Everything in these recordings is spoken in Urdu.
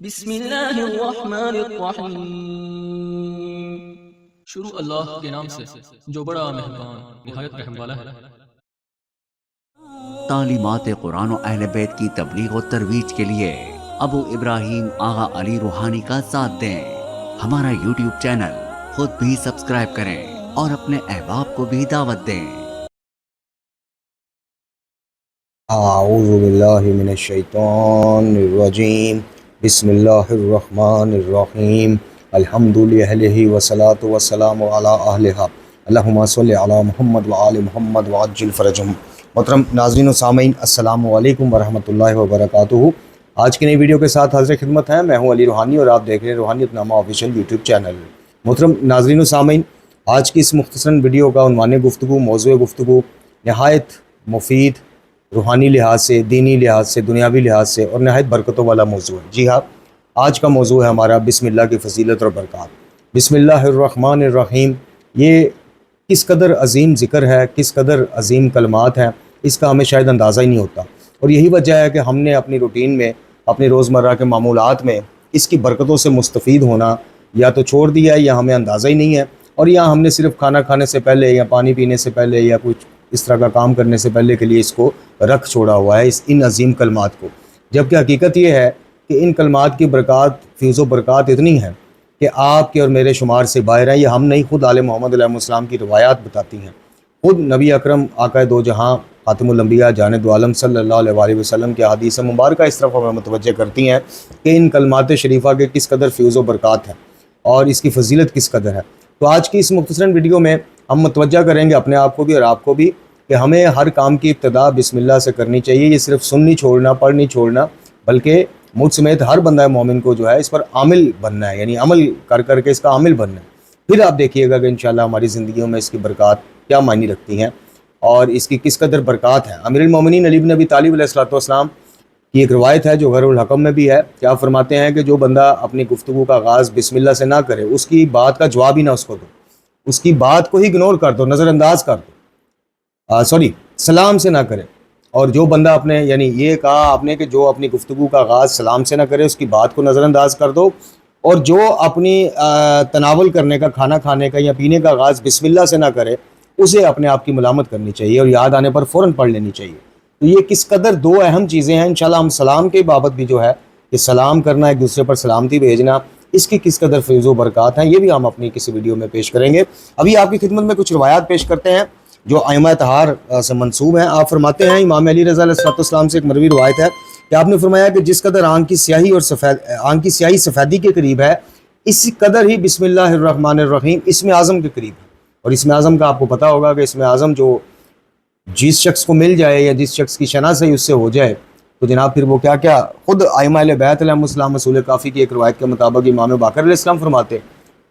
بسم اللہ الرحمن الرحیم۔ شروع اللہ کے نام سے جو بڑا مہربان نہایت رحم والا ہے۔ تعلیمات قرآن و اہل بیت کی تبلیغ و ترویج کے لیے ابو ابراہیم آغا علی روحانی کا ساتھ دیں۔ ہمارا یوٹیوب چینل خود بھی سبسکرائب کریں اور اپنے احباب کو بھی دعوت دیں۔ اعوذ باللہ من الشیطان الرجیم، بسم اللہ الرحمن الرحیم، الحمد للہ والصلاۃ والسلام علی اہلہا، اللہم صلی علی محمد وآل محمد وعجل فرجہم۔ محترم ناظرین و سامعین، السلام علیکم ورحمۃ اللہ وبرکاتہ۔ آج کی نئی ویڈیو کے ساتھ حاضر خدمت ہیں، میں ہوں علی روحانی اور آپ دیکھ رہے ہیں روحانیت نامہ آفیشیل یوٹیوب چینل۔ محترم ناظرین و سامعین، آج کی اس مختصراً ویڈیو کا عنوان گفتگو، موضوع گفتگو نہایت مفید، روحانی لحاظ سے، دینی لحاظ سے، دنیاوی لحاظ سے اور نہایت برکتوں والا موضوع ہے۔ جی ہاں، آج کا موضوع ہے ہمارا بسم اللہ کی فضیلت اور برکات۔ بسم اللہ الرحمن الرحیم، یہ کس قدر عظیم ذکر ہے، کس قدر عظیم کلمات ہیں، اس کا ہمیں شاید اندازہ ہی نہیں ہوتا، اور یہی وجہ ہے کہ ہم نے اپنی روٹین میں، اپنی روزمرہ کے معمولات میں اس کی برکتوں سے مستفید ہونا یا تو چھوڑ دیا ہے یا ہمیں اندازہ ہی نہیں ہے، اور یا ہم نے صرف کھانا کھانے سے پہلے یا پانی پینے سے پہلے یا کچھ اس طرح کا کام کرنے سے پہلے کے لیے اس کو رکھ چھوڑا ہوا ہے، ان عظیم کلمات کو۔ جبکہ حقیقت یہ ہے کہ ان کلمات کی برکات، فیض و برکات اتنی ہیں کہ آپ کے اور میرے شمار سے باہر ہیں۔ یہ ہم نہیں، خود آل محمد علیہ السلام کی روایات بتاتی ہیں، خود نبی اکرم آقا دو جہاں خاتم الانبیاء جان دو عالم صلی اللہ علیہ وآلہ وسلم کی حدیث مبارکہ اس طرف ہمیں متوجہ کرتی ہیں کہ ان کلمات شریفہ کے کس قدر فیض و برکات ہیں اور اس کی فضیلت کس قدر ہے۔ تو آج کی اس مختصراً ویڈیو میں ہم متوجہ کریں گے اپنے آپ کو بھی اور آپ کو بھی کہ ہمیں ہر کام کی ابتدا بسم اللہ سے کرنی چاہیے۔ یہ صرف سننی چھوڑنا، پڑھنی چھوڑنا، بلکہ مجھ سمیت ہر بندہ مومن کو جو ہے اس پر عامل بننا ہے، یعنی عمل کر کر کے اس کا عامل بننا ہے۔ پھر آپ دیکھیے گا کہ انشاءاللہ ہماری زندگیوں میں اس کی برکات کیا معنی رکھتی ہیں اور اس کی کس قدر برکات ہیں۔ امیر المومنین علی بن ابی طالب علیہ السلام کی ایک روایت ہے جو غر الحکم میں بھی ہے، کیا فرماتے ہیں کہ جو بندہ اپنی گفتگو کا آغاز بسم اللہ سے نہ کرے، اس کی بات کا جواب ہی نہ اس کو دو، اس کی بات کو ہی اگنور کر دو، نظر انداز کر دو، سلام سے نہ کرے۔ اور جو بندہ اپنے، یعنی یہ کہا آپ نے کہ جو اپنی گفتگو کا آغاز سلام سے نہ کرے، اس کی بات کو نظر انداز کر دو، اور جو اپنی تناول کرنے کا، کھانا کھانے کا یا پینے کا آغاز بسم اللہ سے نہ کرے، اسے اپنے آپ کی ملامت کرنی چاہیے اور یاد آنے پر فوراً پڑھ لینی چاہیے۔ تو یہ کس قدر دو اہم چیزیں ہیں۔ انشاءاللہ ہم سلام کے بابت بھی جو ہے کہ سلام کرنا، ایک دوسرے پر سلامتی بھیجنا، اس کی کس قدر فیض و برکات ہیں، یہ بھی ہم اپنی کسی ویڈیو میں پیش کریں گے۔ ابھی آپ کی خدمت میں کچھ روایات پیش کرتے ہیں جو ائمہ طہار سے منسوب ہیں۔ آپ فرماتے ہیں، امام علی رضا علیہ السلام سے ایک مروی روایت ہے کہ آپ نے فرمایا کہ جس قدر آنکھ کی سیاہی سفیدی کے قریب ہے، اسی قدر ہی بسم اللہ الرحمن الرحیم اسم اعظم کے قریب ہے۔ اور اسم اعظم کا آپ کو پتہ ہوگا کہ اسم اعظم جو جس شخص کو مل جائے یا جس شخص کی شناسی اس سے ہو جائے تو جناب پھر وہ کیا کیا، خود ائمہ اہل بیت علیہم السلام اصول کافی کی ایک روایت کے مطابق امام باقر علیہ السلام فرماتے ہیں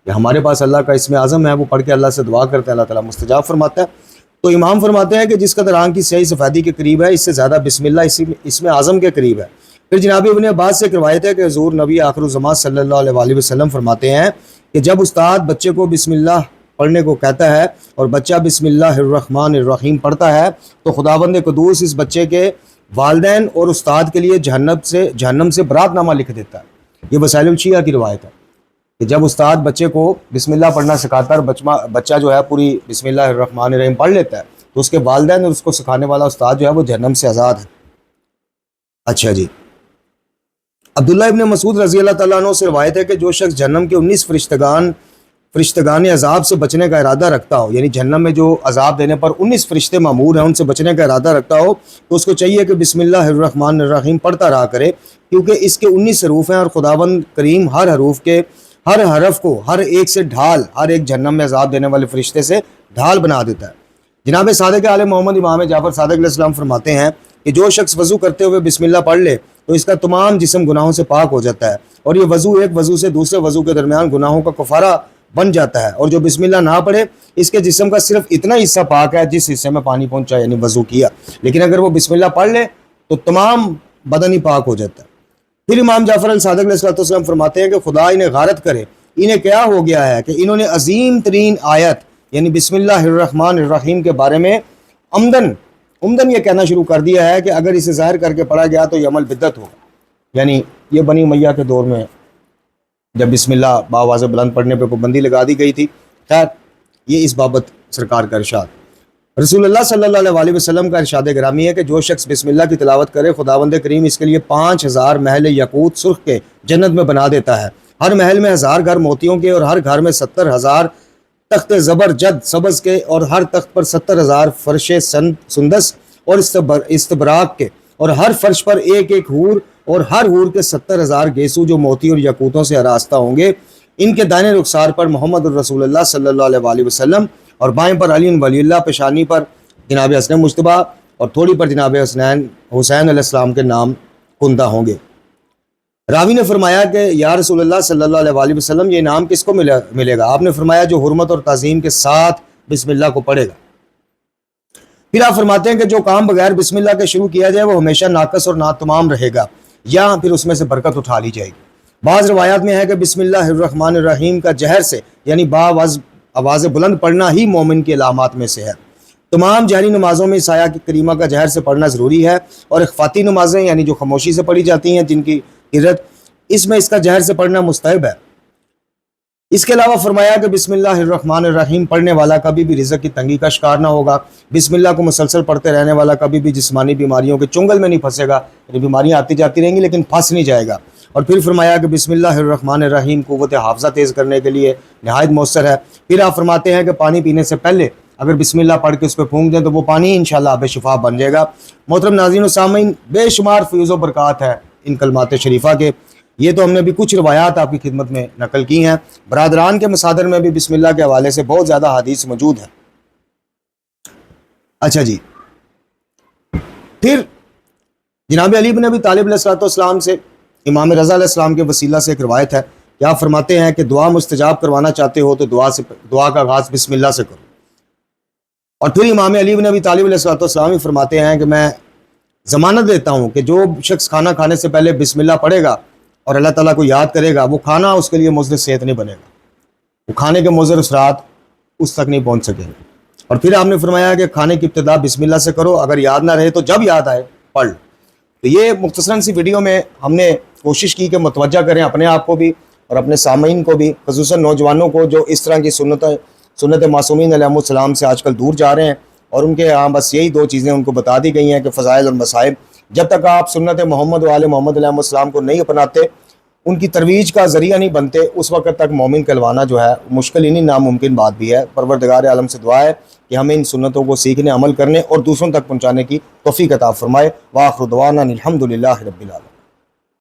کہ ہمارے پاس اللہ کا اسم اعظم ہے، وہ پڑھ کے اللہ سے دعا کرتے ہیں، اللہ تعالیٰ مستجاب فرماتا ہے۔ تو امام فرماتے ہیں کہ جس قدر آنکھ کی سیاہی سفیدی کے قریب ہے، اس سے زیادہ بسم اللہ اسم اعظم کے قریب ہے۔ پھر جناب ابن عباس سے ایک روایت ہے کہ حضور نبی آخر الزمان صلی اللہ علیہ وآلہ وسلم فرماتے ہیں کہ جب استاد بچے کو بسم اللہ پڑھنے کو کہتا ہے اور بچہ بسم اللہ الرحمن الرحیم پڑھتا ہے تو خداوند قدوس اس بچے کے والدین اور استاد کے لیے جہنم سے برات نامہ لکھ دیتا ہے۔ یہ وسائل الشیعہ کی روایت ہے کہ جب استاد بچے کو بسم اللہ پڑھنا سکھاتا ہے اور بچہ جو ہے پوری بسم اللہ الرحمن الرحیم پڑھ لیتا ہے تو اس کے والدین اور اس کو سکھانے والا استاد جو ہے وہ جہنم سے آزاد ہے۔ اچھا جی، عبداللہ ابن مسعود رضی اللہ تعالیٰ عنہ سے روایت ہے کہ جو شخص جہنم کے 19 فرشتگان عذاب سے بچنے کا ارادہ رکھتا ہو، یعنی جہنم میں جو عذاب دینے پر 19 فرشتے مامور ہیں ان سے بچنے کا ارادہ رکھتا ہو، تو اس کو چاہیے کہ بسم اللہ الرحمن الرحیم پڑھتا رہا کرے، کیونکہ اس کے 19 حروف ہیں اور خداوند کریم ہر حروف کے ہر حرف کو ہر ایک سے ڈھال، ہر ایک جہنم میں عذاب دینے والے فرشتے سے ڈھال بنا دیتا ہے۔ جناب صادق آل محمد امام جعفر صادق علیہ السلام فرماتے ہیں کہ جو شخص وضو کرتے ہوئے بسم اللہ پڑھ لے تو اس کا تمام جسم گناہوں سے پاک ہو جاتا ہے، اور یہ وضو ایک وضو سے دوسرے وضو کے درمیان گناہوں کا کفارہ بن جاتا ہے، اور جو بسم اللہ نہ پڑھے اس کے جسم کا صرف اتنا حصہ پاک ہے جس حصے میں پانی پہنچا، یعنی وضو کیا، لیکن اگر وہ بسم اللہ پڑھ لے تو تمام بدن ہی پاک ہو جاتا ہے۔ پھر امام جعفر الصادق علیہ السلام فرماتے ہیں کہ خدا انہیں غارت کرے، انہیں کیا ہو گیا ہے کہ انہوں نے عظیم ترین آیت یعنی بسم اللہ الرحمن الرحیم کے بارے میں عمدن یہ کہنا شروع کر دیا ہے کہ اگر اسے ظاہر کر کے پڑھا گیا تو یہ عمل بدعت ہوگا، یعنی یہ بنی امیہ کے دور میں جب بسم اللہ بآواز بلند پڑھنے پہ پابندی لگا دی گئی تھی. خیر یہ اس بابت سرکار کا ارشاد. رسول اللہ صلی اللہ علیہ وسلم کا ارشاد گرامی ہے کہ جو شخص بسم اللہ کی تلاوت کرے خداوند کریم اس کے لیے 5000 محل یاقوت سرخ کے جنت میں بنا دیتا ہے. ہر محل میں 1000 گھر موتیوں کے اور ہر گھر میں 70,000 تخت زبرجد سبز کے اور ہر تخت پر 70,000 فرش سندس اور استبراق کے اور ہر فرش پر ایک ایک حور اور ہر حور کے 70,000 گیسو جو موتی اور یاقوتوں سے آراستہ ہوں گے. ان کے دائیں رخسار پر محمد الرسول اللہ صلی اللہ علیہ وسلم اور بائیں پر علی ولی اللہ، پیشانی پر جناب حسن مجتبیٰ اور تھوڑی پر جناب حسین علیہ السلام کے نام کندہ ہوں گے. راوی نے فرمایا کہ یا رسول اللہ صلی اللہ علیہ وسلم یہ انعام کس کو ملے گا؟ آپ نے فرمایا جو حرمت اور تعظیم کے ساتھ بسم اللہ کو پڑھے گا. پھر آپ فرماتے ہیں کہ جو کام بغیر بسم اللہ کے شروع کیا جائے وہ ہمیشہ ناقص اور ناتمام رہے گا یا پھر اس میں سے برکت اٹھا لی جائے گی. بعض روایات میں ہے کہ بسم اللہ الرحمن الرحیم کا جہر سے یعنی آواز بلند پڑھنا ہی مومن کی علامات میں سے ہے. تمام جہری نمازوں میں اس آیہ کی کریمہ کا جہر سے پڑھنا ضروری ہے اور اخفاتی نمازیں یعنی جو خاموشی سے پڑھی جاتی ہیں جن کی قرت اس میں اس کا جہر سے پڑھنا مستحب ہے. اس کے علاوہ فرمایا کہ بسم اللہ الرحمن الرحیم پڑھنے والا کبھی بھی رزق کی تنگی کا شکار نہ ہوگا. بسم اللہ کو مسلسل پڑھتے رہنے والا کبھی بھی جسمانی بیماریوں کے چنگل میں نہیں پھنسے گا. یعنی بیماریاں آتی جاتی رہیں گی لیکن پھنس نہیں جائے گا. اور پھر فرمایا کہ بسم اللہ الرحمن الرحیم قوت حافظہ تیز کرنے کے لیے نہایت مؤثر ہے. پھر آپ فرماتے ہیں کہ پانی پینے سے پہلے اگر بسم اللہ پڑھ کے اس پہ پھونک دیں تو وہ پانی انشاءاللہ آب شفا بن جائے گا. محترم ناظرین و سامعین، بے شمار فیوز و برکات ہے ان کلمات شریفہ کے. یہ تو ہم نے بھی کچھ روایات آپ کی خدمت میں نقل کی ہیں. برادران کے مصادر میں بھی بسم اللہ کے حوالے سے بہت زیادہ حدیث موجود ہیں. اچھا جی، پھر جناب علی بن ابی طالب علیہ السلام سے امام رضا علیہ السلام کے وسیلہ سے ایک روایت ہے کہ آپ فرماتے ہیں کہ دعا مستجاب کروانا چاہتے ہو تو دعا کا آغاز بسم اللہ سے کرو. اور پھر امام علی بن ابی طالب علیہ السلام ہی فرماتے ہیں کہ میں ضمانت دیتا ہوں کہ جو شخص کھانا کھانے سے پہلے بسم اللہ پڑھے گا اور اللہ تعالیٰ کو یاد کرے گا وہ کھانا اس کے لیے مضر صحت نہیں بنے گا. وہ کھانے کے مضر اثرات اس تک نہیں پہنچ سکیں گے. اور پھر آپ نے فرمایا کہ کھانے کی ابتدا بسم اللہ سے کرو، اگر یاد نہ رہے تو جب یاد آئے پڑھ. تو یہ مختصراً سی ویڈیو میں ہم نے کوشش کی کہ متوجہ کریں اپنے آپ کو بھی اور اپنے سامعین کو بھی، خصوصاً نوجوانوں کو جو اس طرح کی سنت معصومین علیہ السلام سے آج کل دور جا رہے ہیں. اور ان کے ہاں بس یہی 2 چیزیں ان کو بتا دی گئی ہیں کہ فضائل اور مصائب. جب تک آپ سنت محمد و آل محمد علیہ السلام کو نہیں اپناتے، ان کی ترویج کا ذریعہ نہیں بنتے، اس وقت تک مومن کہلوانا جو ہے مشکل ہی نہیں ناممکن بات بھی ہے. پروردگار عالم سے دعا ہے کہ ہمیں ان سنتوں کو سیکھنے، عمل کرنے اور دوسروں تک پہنچانے کی توفیق عطا فرمائے. وآخر دعوانا الحمدللہ رب العالمین.